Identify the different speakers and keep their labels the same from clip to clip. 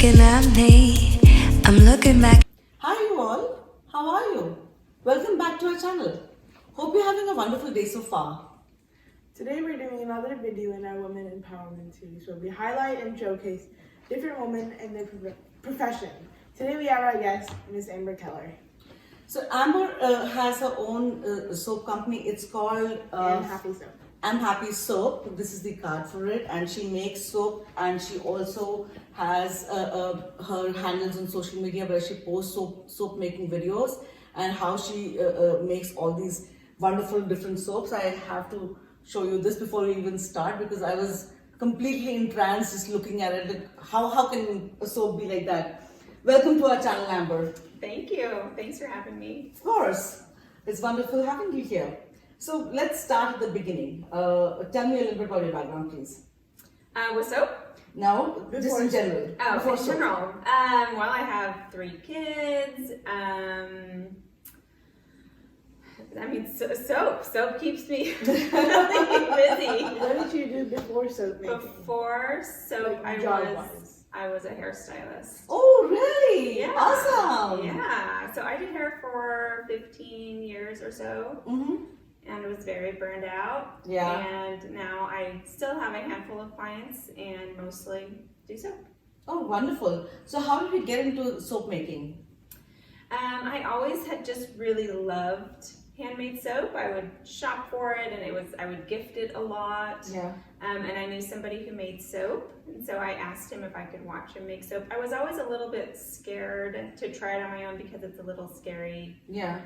Speaker 1: looking at me. I'm looking back.
Speaker 2: Hi you all, how are you? Welcome back to our channel. Hope you're having a wonderful day so far.
Speaker 3: Today we're doing another video in our Women Empowerment series where we highlight and showcase different women and their profession. Today we have our guest, Miss Amber Keller.
Speaker 2: So Amber has her own soap company. It's called
Speaker 3: amhappysoap.
Speaker 2: amhappysoap. This is the card for it, and she makes soap, and she also has her handles on social media where she posts soap making videos and how she makes all these wonderful different soaps. I have to show you this before we even start because I was completely entranced just looking at it. Like, how can a soap be like that? Welcome to our channel, Amber.
Speaker 4: Thank you. Thanks for having me.
Speaker 2: Of course, it's wonderful having you here. So let's start at the beginning. Tell me a little bit about your background, please.
Speaker 4: With soap?
Speaker 2: No, just in general.
Speaker 4: Oh,
Speaker 2: Before
Speaker 4: in
Speaker 2: soap.
Speaker 4: general. Well, I have 3 kids. Soap keeps me really busy.
Speaker 3: What did you do before soap making?
Speaker 4: Before soap,
Speaker 3: Like,
Speaker 4: I
Speaker 3: job-wise.
Speaker 4: was a hairstylist.
Speaker 2: Oh, really?
Speaker 4: Yeah.
Speaker 2: Awesome.
Speaker 4: Yeah. So I did hair for 15 years or so.
Speaker 2: Mm-hmm.
Speaker 4: And was very burned out.
Speaker 2: Yeah.
Speaker 4: And now I still have a handful of clients and mostly do soap.
Speaker 2: Oh, wonderful. So how did you get into soap making?
Speaker 4: I always had just really loved handmade soap. I would shop for it and I would gift it a lot.
Speaker 2: Yeah.
Speaker 4: And I knew somebody who made soap. And so I asked him if I could watch him make soap. I was always a little bit scared to try it on my own because it's a little scary.
Speaker 2: Yeah.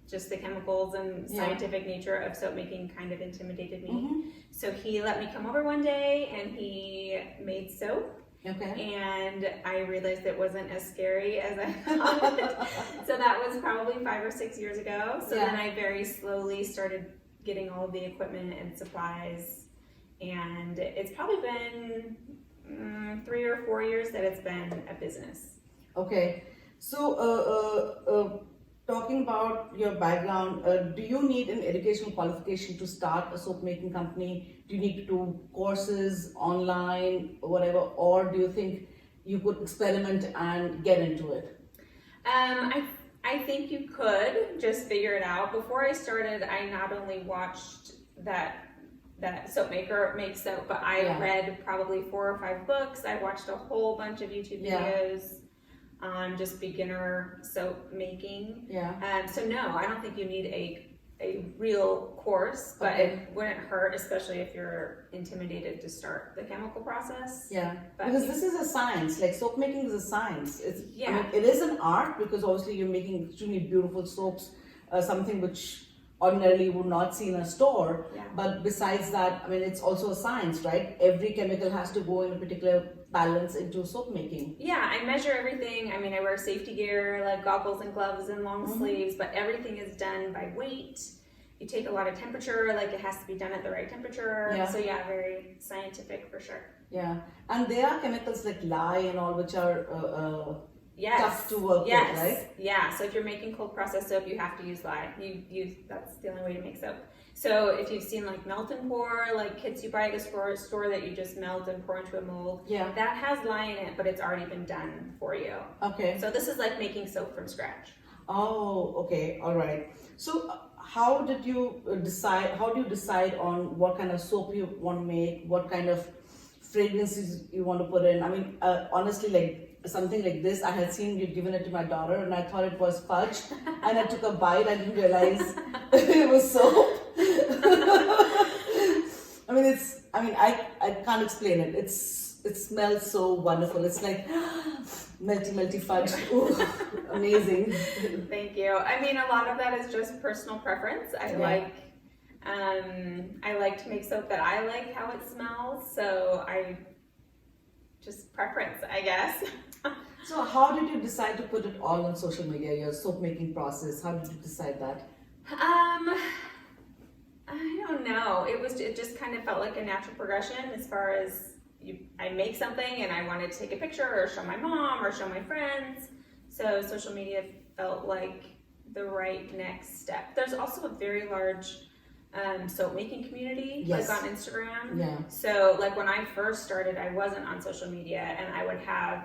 Speaker 4: Just the chemicals and scientific nature of soap making kind of intimidated me.
Speaker 2: Mm-hmm.
Speaker 4: So he let me come over one day and he made soap.
Speaker 2: Okay.
Speaker 4: And I realized it wasn't as scary as I thought. So that was probably 5 or 6 years ago. So then I very slowly started getting all of the equipment and supplies. And it's probably been 3 or 4 years that it's been a business.
Speaker 2: Okay. So, talking about your background, do you need an educational qualification to start a soap making company? Do you need to do courses online, whatever, or do you think you could experiment and get into it?
Speaker 4: I think you could just figure it out. Before I started, I not only watched that soap maker make soap, but I read probably 4 or 5 books. I watched a whole bunch of YouTube videos on just beginner soap making.
Speaker 2: Yeah.
Speaker 4: So no, I don't think you need a real course, but it wouldn't hurt, especially if you're intimidated to start the chemical process.
Speaker 2: Yeah,
Speaker 4: But
Speaker 2: because this is a science. Like soap making is a science. It's I mean,
Speaker 4: Yeah.
Speaker 2: it is an art because obviously you're making extremely beautiful soaps, something which ordinarily would not see in a store.
Speaker 4: Yeah.
Speaker 2: But besides that, I mean, it's also a science, right? Every chemical has to go in a particular balance into soap making.
Speaker 4: Yeah, I measure everything. I mean, I wear safety gear, like goggles and gloves and long sleeves, but everything is done by weight. You take a lot of temperature, like it has to be done at the right temperature.
Speaker 2: Yeah.
Speaker 4: So yeah, very scientific for sure.
Speaker 2: Yeah, and there are chemicals like lye and all which are tough to work with, right?
Speaker 4: Yeah, so if you're making cold process soap, you have to use lye. That's the only way to make soap. So if you've seen like melt and pour, like kits you buy at the store that you just melt and pour into a mold, that has lye in it, but it's already been done for you.
Speaker 2: Okay.
Speaker 4: So this is like making soap from scratch.
Speaker 2: Oh, okay, all right. So how do you decide on what kind of soap you want to make, what kind of fragrances you want to put in? I mean, honestly, like something like this, I had seen you given it to my daughter and I thought it was fudge and I took a bite, I didn't realize it was soap. I can't explain it. It smells so wonderful. It's like melty fudge. Ooh, amazing.
Speaker 4: Thank you. I mean, a lot of that is just personal preference. I like to make soap that I like how it smells. So just preference, I guess.
Speaker 2: So how did you decide to put it all on social media, your soap making process? How did you decide that?
Speaker 4: I don't know. It just kind of felt like a natural progression as far as I make something and I wanted to take a picture or show my mom or show my friends. So social media felt like the right next step. There's also a very large soap making community,
Speaker 2: Yes.
Speaker 4: like on Instagram.
Speaker 2: Yeah.
Speaker 4: So like when I first started, I wasn't on social media and I would have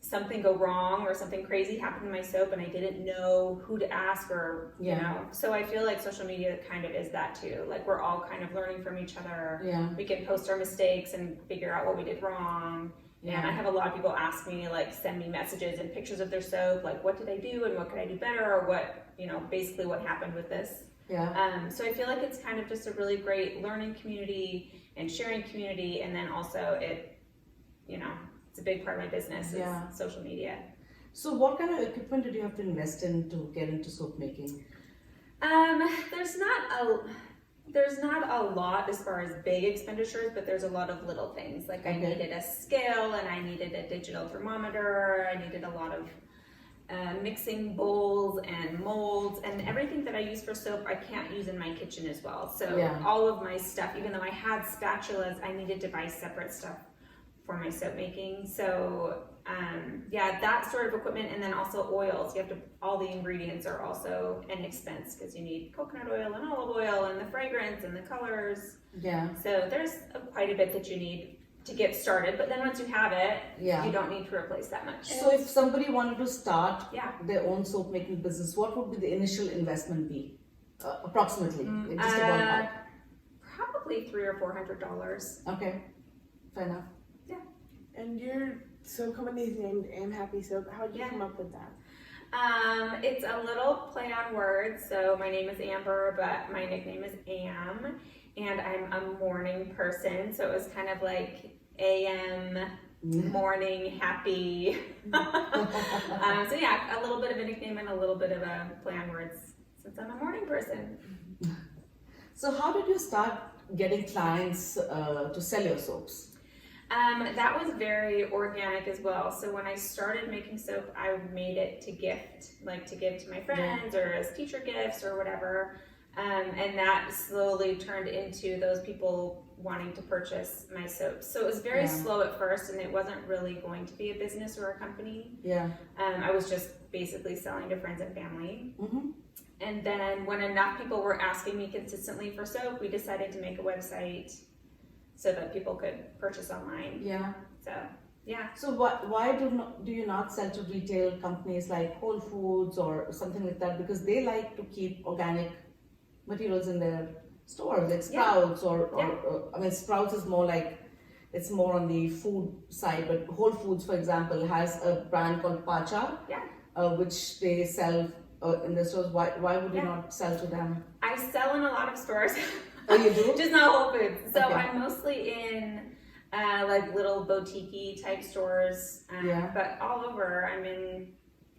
Speaker 4: something go wrong or something crazy happened to my soap and I didn't know who to ask or, you know. So I feel like social media kind of is that too. Like we're all kind of learning from each other.
Speaker 2: Yeah.
Speaker 4: We can post our mistakes and figure out what we did wrong.
Speaker 2: Yeah.
Speaker 4: And I have a lot of people ask me, like, send me messages and pictures of their soap, like, what did I do and what could I do better, or what, you know, basically what happened with this.
Speaker 2: Yeah.
Speaker 4: So I feel like it's kind of just a really great learning community and sharing community, and then also it, you know, it's a big part of my business is social media.
Speaker 2: So what kind of equipment did you have to invest in to get into soap making?
Speaker 4: There's not a lot as far as big expenditures, but there's a lot of little things. Like I needed a scale, and I needed a digital thermometer. I needed a lot of mixing bowls and molds, and everything that I use for soap I can't use in my kitchen as well. So all of my stuff, even though I had spatulas, I needed to buy separate stuff for my soap making. So that sort of equipment, and then also oils. You have to, all the ingredients are also an expense because you need coconut oil and olive oil and the fragrance and the colors. Yeah. So there's quite a bit that you need to get started, but then once you have it, you don't need to replace that much.
Speaker 2: So if somebody wanted to start their own soap making business, what would be the initial investment be? Approximately, just a ballpark.
Speaker 4: Probably $300 or $400.
Speaker 2: Okay, fair enough.
Speaker 4: Yeah.
Speaker 3: And your soap company is named amhappysoap. How did you come up with that?
Speaker 4: It's a little play on words. So my name is Amber, but my nickname is Am, and I'm a morning person. So it was kind of like AM, morning, happy. So yeah, a little bit of a nickname and a little bit of a play on words since I'm a morning person.
Speaker 2: So how did you start getting clients to sell your soaps?
Speaker 4: That was very organic as well. So when I started making soap, I made it to gift, like to give to my friends or as teacher gifts or whatever. And that slowly turned into those people wanting to purchase my soaps. So it was very slow at first, and it wasn't really going to be a business or a company. Yeah. I was just basically selling to friends and family. Mm-hmm. And then when enough people were asking me consistently for soap, we decided to make a website so that people could purchase online. Yeah. So, yeah.
Speaker 2: So why do you not sell to retail companies like Whole Foods or something like that? Because they like to keep organic materials in their stores, like Sprouts or I mean, Sprouts is more like, it's more on the food side, but Whole Foods, for example, has a brand called Pacha, which they sell in the stores. Why would you not sell to them?
Speaker 4: I sell in a lot of stores.
Speaker 2: Oh, you do?
Speaker 4: Just not Whole Foods. So I'm mostly in like little boutique-y type stores, but all over. I'm in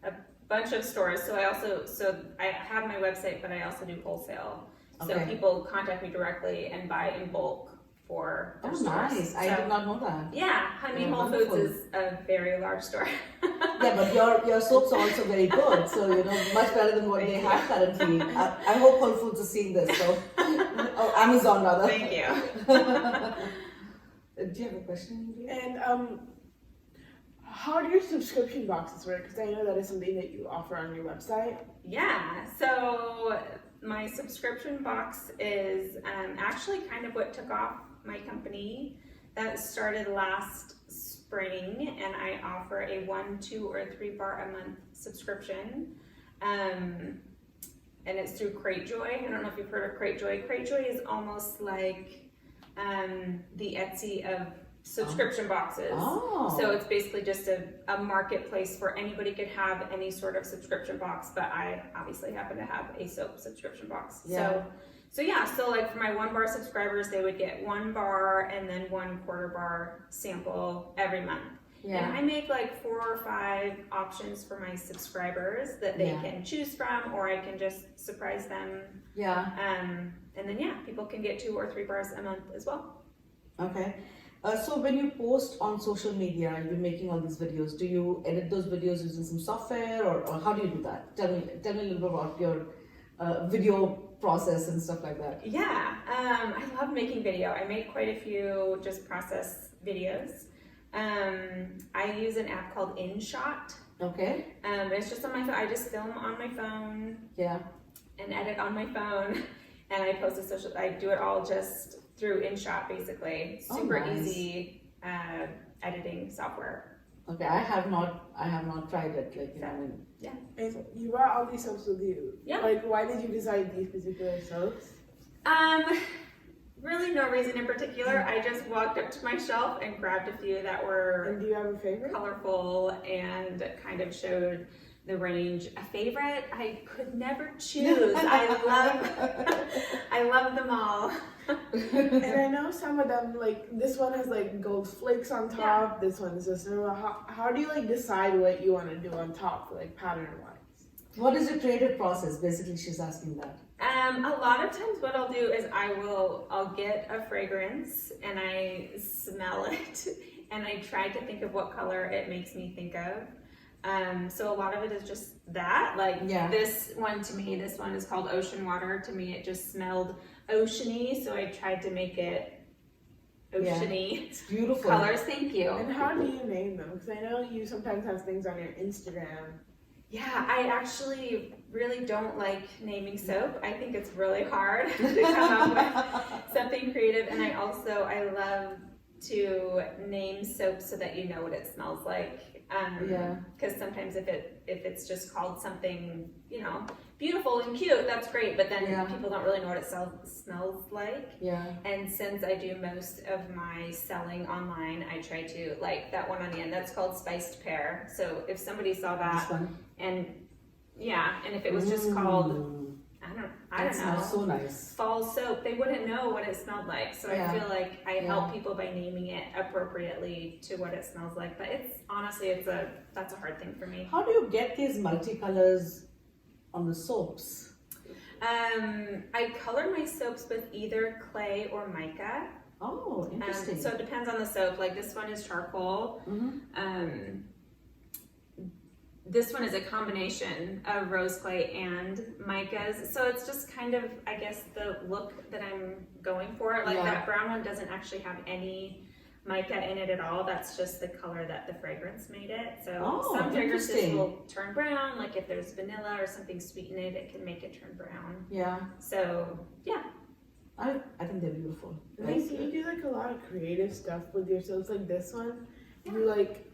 Speaker 4: a bunch of stores. So I have my website, but I also do wholesale. So people contact me directly and buy in bulk for their stores.
Speaker 2: Nice. I did not know that.
Speaker 4: Yeah, I mean Whole Foods is a very large store.
Speaker 2: Yeah, but your soaps are also very good. So, much better than what they have currently. I hope Whole Foods is seeing this. So, Amazon rather.
Speaker 4: Thank you.
Speaker 2: Do you have a question?
Speaker 3: And how do your subscription boxes work? Because I know that is something that you offer on your website.
Speaker 4: Yeah, so my subscription box is actually kind of what took off my company. That started last spring, and I offer a 1, 2, or 3 bar a month subscription. And it's through Cratejoy. I don't know if you've heard of Cratejoy. Cratejoy is almost like the Etsy of subscription boxes. Oh. So it's basically just a marketplace where anybody could have any sort of subscription box, but I obviously happen to have a soap subscription box. Yeah. So like for my 1 bar subscribers, they would get 1 bar and then 1 quarter bar sample every month. Yeah. And I make like 4 or 5 options for my subscribers that they can choose from, or I can just surprise them. Yeah. And then people can get 2 or 3 bars a month as well.
Speaker 2: Okay. So when you post on social media and you're making all these videos, do you edit those videos using some software, or how do you do that? Tell me a little bit about your video process and stuff like that.
Speaker 4: Yeah, I love making video. I make quite a few just process videos. I use an app called InShot. Okay. It's just on my phone. I just film on my phone. Yeah. And edit on my phone, and I post to I do it all just through InShot, basically. Super easy editing software.
Speaker 2: Okay, I have not tried it. Like, you know, I mean,
Speaker 3: And you brought all these soaps with you.
Speaker 4: Yeah.
Speaker 3: Like, why did you decide these particular soaps?
Speaker 4: Really no reason in particular. I just walked up to my shelf and grabbed a few that were
Speaker 3: And do you have a favorite?
Speaker 4: colorful and kind of showed the range. A favorite? I could never choose. I love them all.
Speaker 3: And I know some of them, like, this one has like gold flakes on top. This one is just normal. How do you like decide what you want to do on top, like pattern wise?
Speaker 2: what is your creative process? Basically, she's asking that.
Speaker 4: A lot of times what I'll do is I'll get a fragrance and I smell it and I try to think of what color it makes me think of. So a lot of it is just that, like this one is called Ocean Water. To me, it just smelled oceany, so I tried to make it oceany.
Speaker 2: It's beautiful.
Speaker 4: Colors, thank you.
Speaker 3: And how do you name them? Because I know you sometimes have things on your Instagram.
Speaker 4: Yeah, I actually really don't like naming soap. I think it's really hard to come up with something creative, and I love to name soap so that you know what it smells like. Because sometimes if it's just called something, you know, beautiful and cute, that's great, but then people don't really know what it smells like.
Speaker 2: Yeah.
Speaker 4: And since I do most of my selling online, I try to, like that one on the end, that's called Spiced Pear. So if somebody saw that, and if it was just called, I don't know,
Speaker 2: so nice.
Speaker 4: fall soap, they wouldn't know what it smelled like. So I feel like I help people by naming it appropriately to what it smells like. But it's honestly, that's a hard thing for me.
Speaker 2: How do you get these multicolors on the soaps?
Speaker 4: I color my soaps with either clay or mica.
Speaker 2: Oh, interesting.
Speaker 4: So it depends on the soap. Like this one is charcoal. This one is a combination of rose clay and micas. So it's just kind of, I guess, the look that I'm going for. Like that brown one doesn't actually have any mica in it at all. That's just the color that the fragrance made it. So some fragrances will turn brown. Like if there's vanilla or something sweet in it, it can make it turn brown.
Speaker 2: Yeah.
Speaker 4: So, yeah.
Speaker 2: I think they're beautiful.
Speaker 3: Nice. You do like a lot of creative stuff with your soaps. Like this one, you like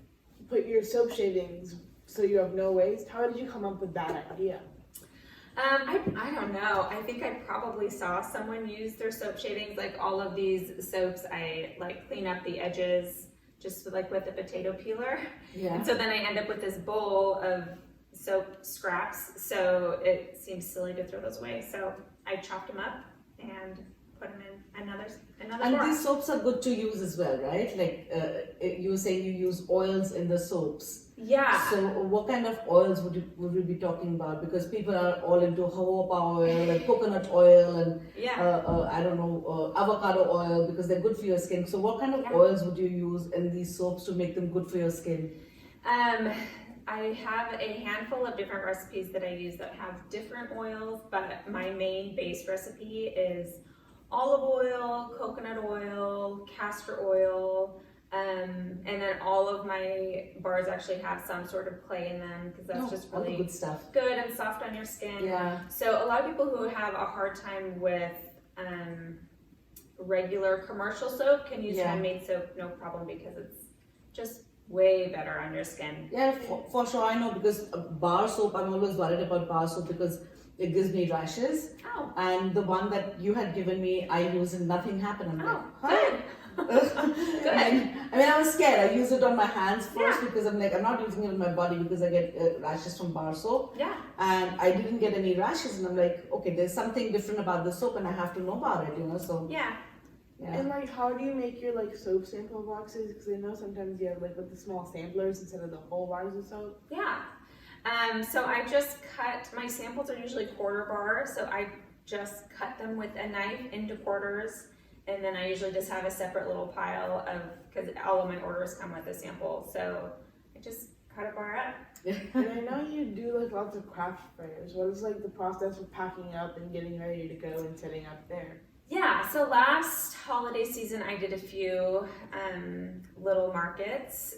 Speaker 3: put your soap shavings so you have no waste. How did you come up with that idea?
Speaker 4: I don't know. I think I probably saw someone use their soap shavings. Like all of these soaps, I like clean up the edges just with a potato peeler.
Speaker 2: Yeah.
Speaker 4: And so then I end up with this bowl of soap scraps. So it seems silly to throw those away. So I chopped them up and put them in another
Speaker 2: And
Speaker 4: drawer.
Speaker 2: these soaps are good to use as well, right? Like you were saying, you use oils in the soaps.
Speaker 4: Yeah.
Speaker 2: So what kind of oils would we be talking about? Because people are all into jojoba oil and coconut oil and avocado oil because they're good for your skin. So what kind of oils would you use in these soaps to make them good for your skin?
Speaker 4: I have a handful of different recipes that I use that have different oils, but my main base recipe is olive oil, coconut oil, castor oil, and then all of my bars actually have some sort of clay in them because that's just really
Speaker 2: good stuff.
Speaker 4: Good and soft on your skin.
Speaker 2: Yeah.
Speaker 4: So a lot of people who have a hard time with regular commercial soap can use handmade soap, no problem, because it's just way better on your skin.
Speaker 2: Yeah, for sure. I know because bar soap, I'm always worried about bar soap because it gives me rashes.
Speaker 4: Oh.
Speaker 2: And the one that you had given me, I used and nothing happened. I'm like,
Speaker 4: good. Good.
Speaker 2: I mean, I was scared. I used it on my hands first because I'm like, I'm not using it on my body because I get rashes from bar soap.
Speaker 4: Yeah.
Speaker 2: And I didn't get any rashes. And I'm like, okay, there's something different about the soap and I have to know about it, you know, so.
Speaker 4: Yeah.
Speaker 2: Yeah.
Speaker 3: And like, how do you make your like soap sample boxes? Because I know sometimes you have like with the small samplers instead of the whole bars of soap.
Speaker 4: Yeah. So I just cut, my samples are usually quarter bar, so I just cut them with a knife into quarters, and then I usually just have a separate little pile of, because all of my orders come with a sample, so I just cut a bar up.
Speaker 3: And I know you do like lots of craft fairs. What is like the process of packing up and getting ready to go and setting up there?
Speaker 4: Yeah, so last holiday season I did a few little markets.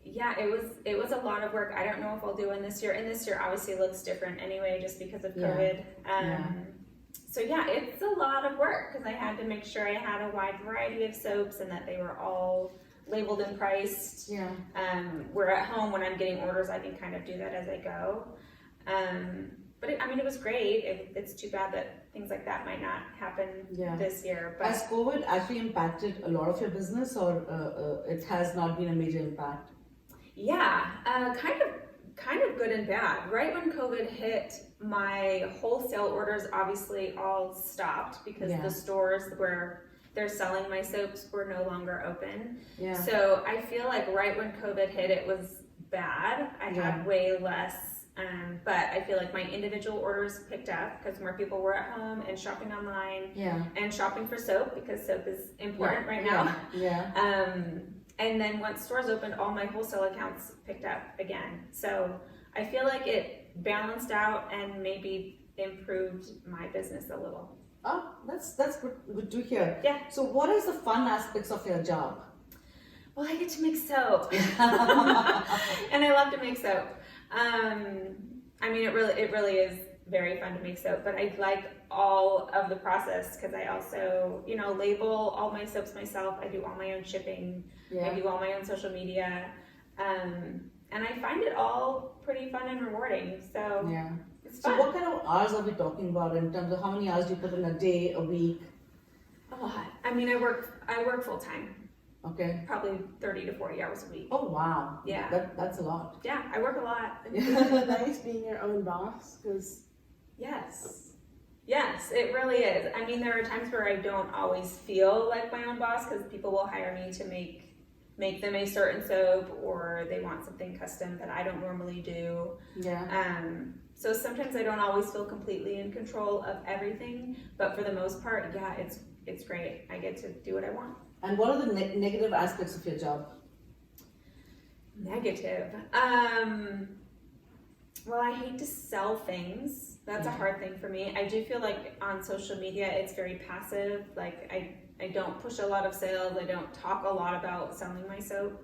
Speaker 4: Yeah, it was a lot of work. I don't know if I'll do one this year. And this year obviously looks different anyway, just because of COVID. So yeah, it's a lot of work because I had to make sure I had a wide variety of soaps and that they were all labeled and priced.
Speaker 2: Yeah.
Speaker 4: Where at home when I'm getting orders, I can kind of do that as I go. But it was great. It's too bad that things like that might not happen this year. But
Speaker 2: has COVID actually impacted a lot of your business, or it has not been a major impact?
Speaker 4: Yeah, kind of good and bad. Right when COVID hit, my wholesale orders obviously all stopped because the stores where they're selling my soaps were no longer open.
Speaker 2: Yeah.
Speaker 4: So I feel like right when COVID hit, it was bad. I had way less, but I feel like my individual orders picked up because more people were at home and shopping online and shopping for soap because soap is important right now. And then once stores opened, all my wholesale accounts picked up again. So I feel like it balanced out and maybe improved my business a little.
Speaker 2: Oh, that's good to hear.
Speaker 4: Yeah.
Speaker 2: So what is the fun aspects of your job?
Speaker 4: Well, I get to make soap. And I love to make soap. It really is very fun to make soap, but I like all of the process because I also, label all my soaps myself. I do all my own shipping. I do all my own social media. And I find it all pretty fun and rewarding. So it's fun.
Speaker 2: So what kind of hours are we talking about in terms of how many hours do you put in a day, a week?
Speaker 4: A lot. I work full time.
Speaker 2: Okay.
Speaker 4: Probably 30 to 40 hours a week.
Speaker 2: Oh wow.
Speaker 4: Yeah.
Speaker 2: That's a lot.
Speaker 4: Yeah, I work a lot.
Speaker 3: Is it nice being your own boss? Because
Speaker 4: Yes, it really is. There are times where I don't always feel like my own boss because people will hire me to make them a certain soap, or they want something custom that I don't normally do. So sometimes I don't always feel completely in control of everything, but for the most part, it's great. I get to do what I want.
Speaker 2: And what are the negative aspects of your job?
Speaker 4: Negative. Well, I hate to sell things. That's a hard thing for me. I do feel like on social media, it's very passive. Like I don't push a lot of sales. I don't talk a lot about selling my soap.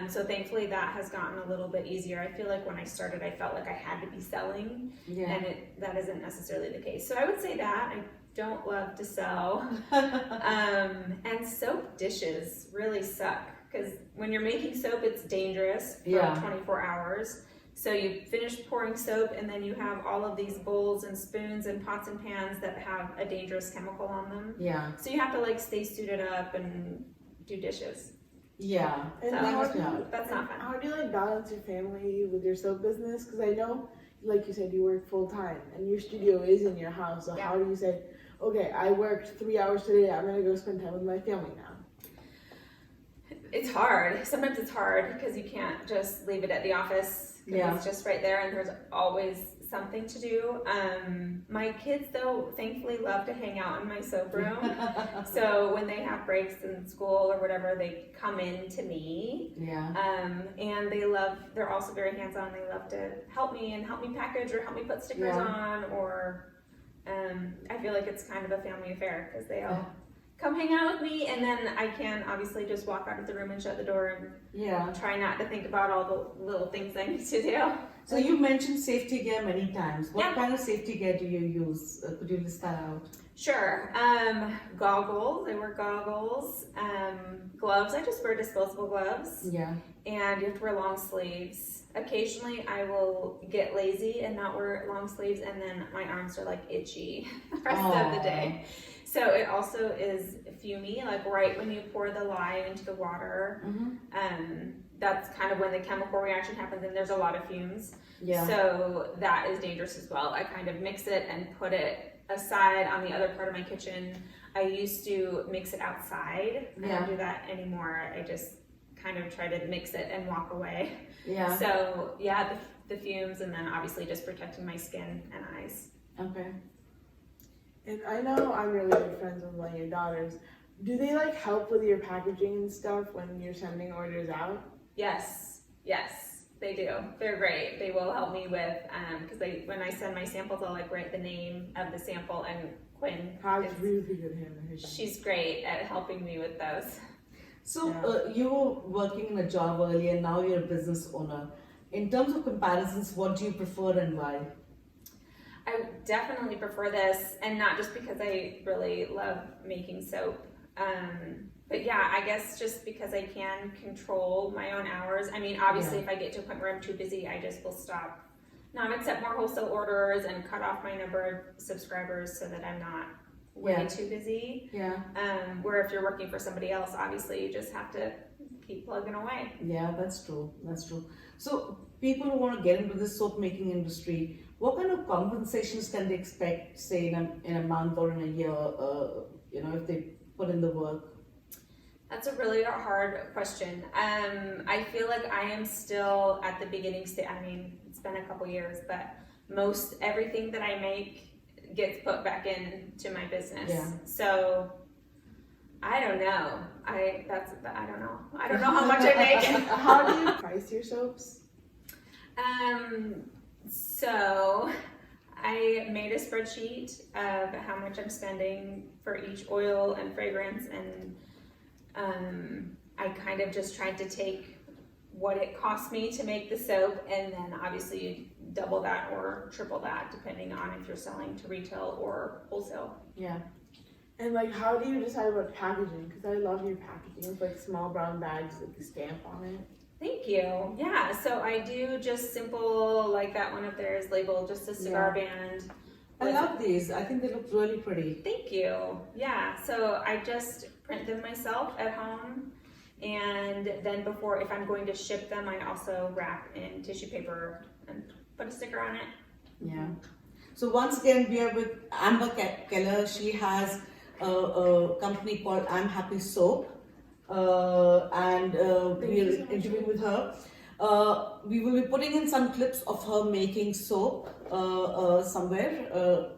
Speaker 4: So thankfully that has gotten a little bit easier. I feel like when I started, I felt like I had to be selling, and that isn't necessarily the case. So I would say that I don't love to sell. And soap dishes really suck because when you're making soap, it's dangerous for 24 hours. So you finish pouring soap and then you have all of these bowls and spoons and pots and pans that have a dangerous chemical on them. So you have to stay suited up and do dishes.
Speaker 2: And
Speaker 4: so that's not fun.
Speaker 3: How do you balance your family with your soap business? Because I know, like you said, you work full time and your studio is in your house. So how do you say, okay, I worked 3 hours today, I'm gonna go spend time with my family now?
Speaker 4: It's hard. Sometimes it's hard because you can't just leave it at the office. It's just right there and there's always something to do. My kids, though, thankfully love to hang out in my soap room. So when they have breaks in school or whatever, they come in to me. And they're also very hands-on. They love to help me package or help me put stickers on, or I feel like it's kind of a family affair because they all come hang out with me, and then I can obviously just walk out of the room and shut the door and try not to think about all the little things I need to do.
Speaker 2: So you mentioned safety gear many times. What kind of safety gear do you use? Could you list that out?
Speaker 4: Sure. Goggles. I wear goggles. Gloves. I just wear disposable gloves. And you have to wear long sleeves. Occasionally I will get lazy and not wear long sleeves, and then my arms are itchy the rest of the day. So it also is fumey, right when you pour the lye into the water. That's kind of when the chemical reaction happens, and there's a lot of fumes. So that is dangerous as well. I kind of mix it and put it aside on the other part of my kitchen. I used to mix it outside. I don't do that anymore. I just kind of try to mix it and walk away. So the fumes, and then obviously just protecting my skin and eyes.
Speaker 3: And I know I'm really good friends with one of your daughters. Do they help with your packaging and stuff when you're sending orders out?
Speaker 4: Yes, they do. They're great. They will help me with, because when I send my samples, I'll write the name of the sample, and Quinn
Speaker 3: Has really good handling.
Speaker 4: She's great at helping me with those.
Speaker 2: So you were working in a job earlier, and now you're a business owner. In terms of comparisons, what do you prefer and why? I
Speaker 4: definitely prefer this, and not just because I really love making soap. But yeah, I guess just because I can control my own hours. I mean, obviously, if I get to a point where I'm too busy, I just will stop, not accept more wholesale orders, and cut off my number of subscribers so that I'm not way too busy.
Speaker 2: Yeah.
Speaker 4: Where if you're working for somebody else, obviously, you just have to keep plugging away.
Speaker 2: Yeah, that's true. That's true. So people who want to get into the soap making industry, what kind of compensations can they expect, say in a month or in a year? If they put in the work.
Speaker 4: That's a really hard question. I feel like I am still at the beginning stage. I mean, it's been a couple years, but most everything that I make gets put back into my business.
Speaker 2: Yeah.
Speaker 4: So I don't know. I don't know. I don't know how much I make.
Speaker 3: How do you price your soaps?
Speaker 4: So I made a spreadsheet of how much I'm spending for each oil and fragrance, and I kind of just tried to take what it cost me to make the soap, and then obviously you double that or triple that depending on if you're selling to retail or wholesale.
Speaker 2: Yeah.
Speaker 3: And like, how do you decide about packaging? Because I love your packaging. It's like small brown bags with a stamp on it.
Speaker 4: Thank you. Yeah, so I do just simple, like that one up there is labeled just a cigar band.
Speaker 2: I love these. I think they look really pretty.
Speaker 4: Thank you. Yeah, so I just print them myself at home, and then if I'm going to ship them, I also wrap in tissue paper and put a sticker on it.
Speaker 2: Yeah. So once again, we are with Amber Keller. She has a company called AmHappySoap, and we're interviewing with her. We will be putting in some clips of her making soap somewhere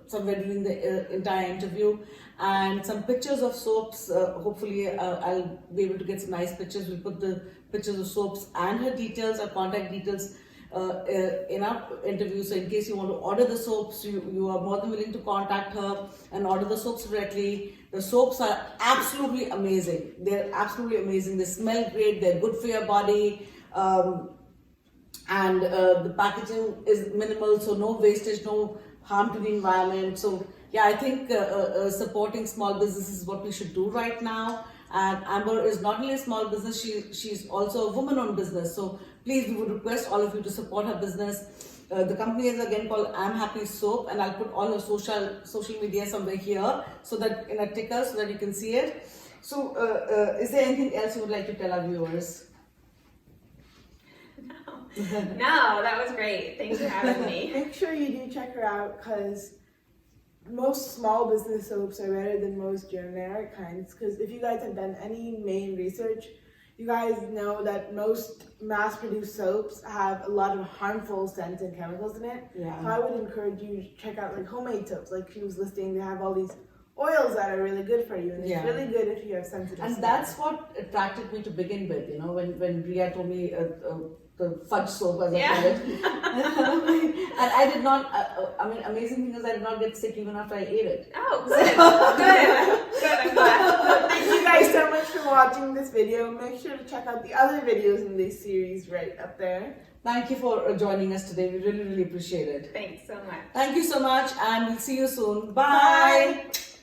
Speaker 2: during the entire interview, and some pictures of soaps. Hopefully, I'll be able to get some nice pictures. We'll put the pictures of soaps and her details, her contact details in our interview. So in case you want to order the soaps, you are more than willing to contact her and order the soaps directly. The soaps are absolutely amazing. They're absolutely amazing. They smell great. They're good for your body. And the packaging is minimal, so no wastage, no harm to the environment. So yeah, I think supporting small businesses is what we should do right now. And Amber is not only a small business, she's also a woman-owned business. So please, we would request all of you to support her business. The company is again called amhappysoap, and I'll put all her social media somewhere here, so that in a ticker, so that you can see it. So is there anything else you would like to tell our viewers?
Speaker 4: No, that was great. Thanks for having me.
Speaker 3: Make sure you do check her out, because most small business soaps are better than most generic kinds. Because if you guys have done any main research, you guys know that most mass-produced soaps have a lot of harmful scents and chemicals in it.
Speaker 2: Yeah.
Speaker 3: So I would encourage you to check out like homemade soaps. Like she was listing, they have all these oils that are really good for you, and it's really good if you have sensitive skin.
Speaker 2: And that's what attracted me to begin with. You know, when Ria told me the fudge soap, as I call it, and I did not. I mean, amazing thing is I did not get sick even after I ate it.
Speaker 4: Oh, good, good. I'm glad.
Speaker 3: Thank you guys so much for watching this video. Make sure to check out the other videos in this series right up there.
Speaker 2: Thank you for joining us today. We really, really appreciate it.
Speaker 4: Thanks so much.
Speaker 2: Thank you so much, and we'll see you soon. Bye.
Speaker 3: Bye.